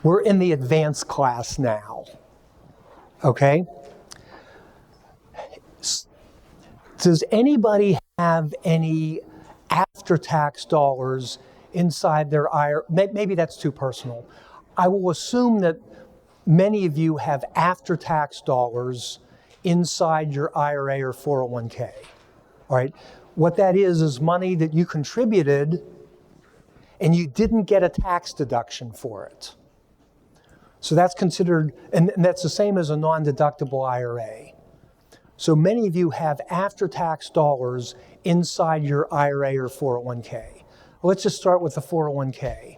We're in the advanced class now, okay? Does anybody have any after-tax dollars inside their IRA? Maybe that's too personal. I will assume that many of you have after-tax dollars inside your IRA or 401k, all right? What that is money that you contributed and you didn't get a tax deduction for it. So that's considered, and that's the same as a non-deductible IRA. So many of you have after-tax dollars inside your IRA or 401k. Let's just start with the 401k.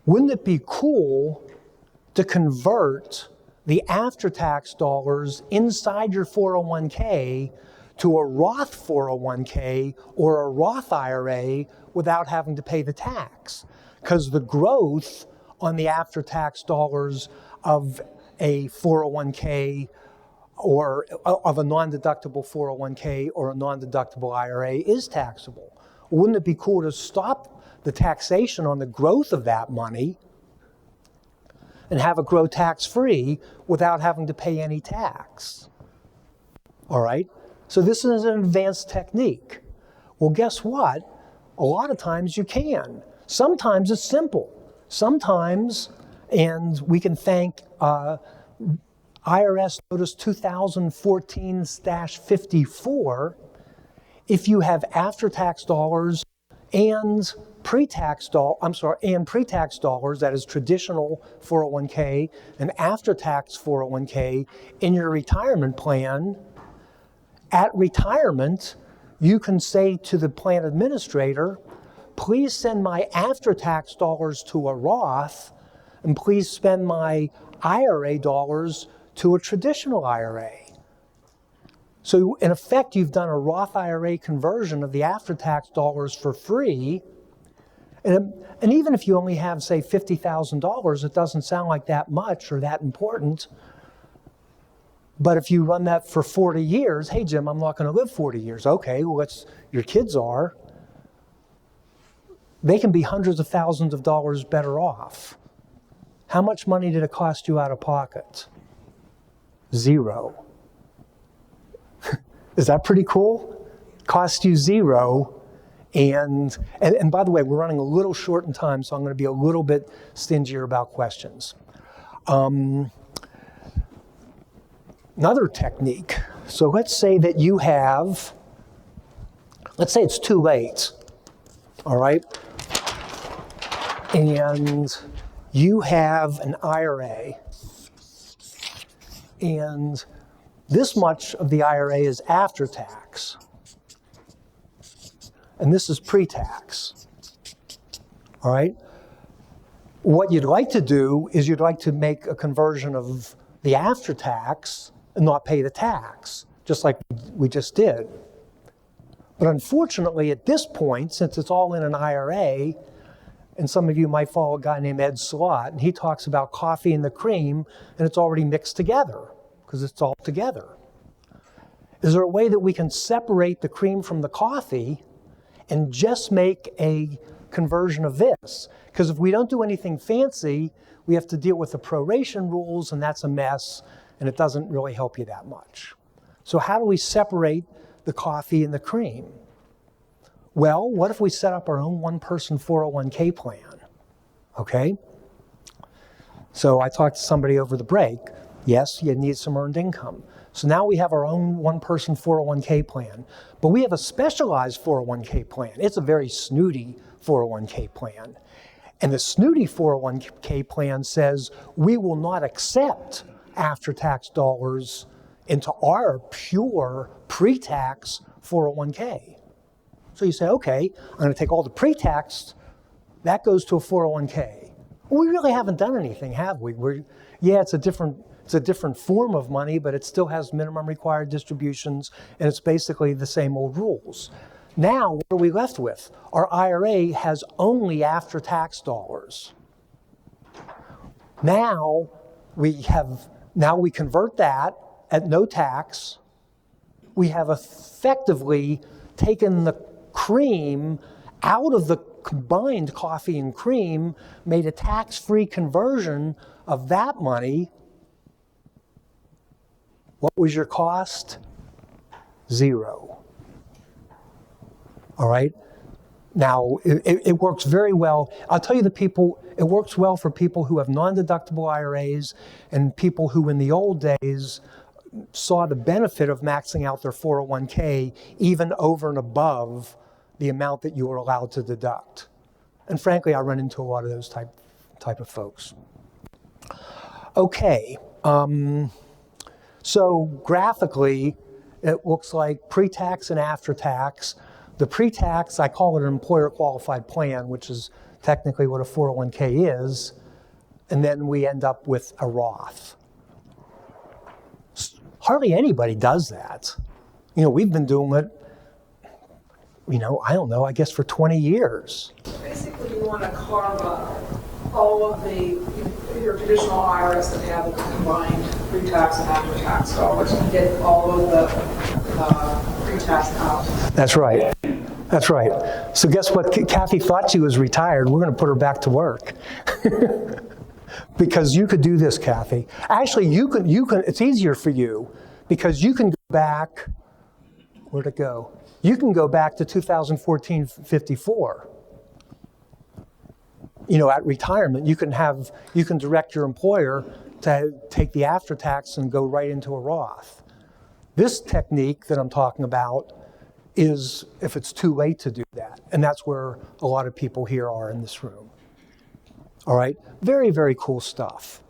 Wouldn't it be cool to convert the after-tax dollars inside your 401k to a Roth 401k or a Roth IRA without having to pay the tax? Because the growth on the after-tax dollars of a 401k or of a non-deductible 401k or a non-deductible IRA is taxable. Wouldn't it be cool to stop the taxation on the growth of that money and have it grow tax-free without having to pay any tax? All right? So this is an advanced technique. Well, guess what? A lot of times you can. Sometimes it's simple. Sometimes, and we can thank IRS Notice 2014-54, if you have after-tax dollars and pre-tax dollars, that is traditional 401k, and after-tax 401k in your retirement plan, at retirement, you can say to the plan administrator, please send my after-tax dollars to a Roth, and please spend my IRA dollars to a traditional IRA. So in effect, you've done a Roth IRA conversion of the after-tax dollars for free. And even if you only have, say, $50,000, it doesn't sound like that much or that important. But if you run that for 40 years, hey, Jim, I'm not going to live 40 years. Okay, well, your kids are. They can be hundreds of thousands of dollars better off. How much money did it cost you out of pocket? 0. Is that pretty cool? Cost you 0. And by the way, we're running a little short in time, so I'm going to be a little bit stingier about questions. Another technique. So let's say that you have, let's say it's too late, all right? And you have an IRA, and this much of the IRA is after tax, and this is pre-tax, all right? What you'd like to do is you'd like to make a conversion of the after tax and not pay the tax, just like we just did. But unfortunately, at this point, since it's all in an IRA, and some of you might follow a guy named Ed Slott, and he talks about coffee and the cream, and it's already mixed together, because it's all together. Is there a way that we can separate the cream from the coffee and just make a conversion of this? Because if we don't do anything fancy, we have to deal with the proration rules, and that's a mess, and it doesn't really help you that much. So how do we separate the coffee and the cream? Well, what if we set up our own one-person 401k plan? Okay? So I talked to somebody over the break. Yes, you need some earned income. So now we have our own one-person 401k plan. But we have a specialized 401k plan. It's a very snooty 401k plan. And the snooty 401k plan says we will not accept after-tax dollars into our pure pre-tax 401k. So you say, okay, I'm going to take all the pre-tax, that goes to a 401k. Well, we really haven't done anything, have we? It's a different form of money, but it still has minimum required distributions, and it's basically the same old rules. Now, what are we left with? Our IRA has only after-tax dollars. Now we convert that at no tax. We have effectively taken the cream out of the combined coffee and cream, made a tax-free conversion of that money, what was your cost? 0. All right? Now, it works very well. I'll tell you it works well for people who have non-deductible IRAs and people who in the old days saw the benefit of maxing out their 401k even over and above the amount that you were allowed to deduct. And frankly, I run into a lot of those type of folks. Okay, so graphically, it looks like pre-tax and after-tax. The pre-tax, I call it an employer qualified plan, which is technically what a 401k is, and then we end up with a Roth. Hardly anybody does that. We've been doing it, I don't know, I guess for 20 years. Basically, you want to carve up all of your traditional IRS that have a combined pre-tax and after-tax dollars and get all of the pre-tax out. That's right. That's right. So guess what? Kathy thought she was retired. We're going to put her back to work. Because you could do this, Kathy. Actually, you can. It's easier for you because you can go back. Where'd it go? You can go back to 2014-54. At retirement, you can direct your employer to take the after tax and go right into a Roth. This technique that I'm talking about is if it's too late to do that, and that's where a lot of people here are in this room. All right, very, very cool stuff.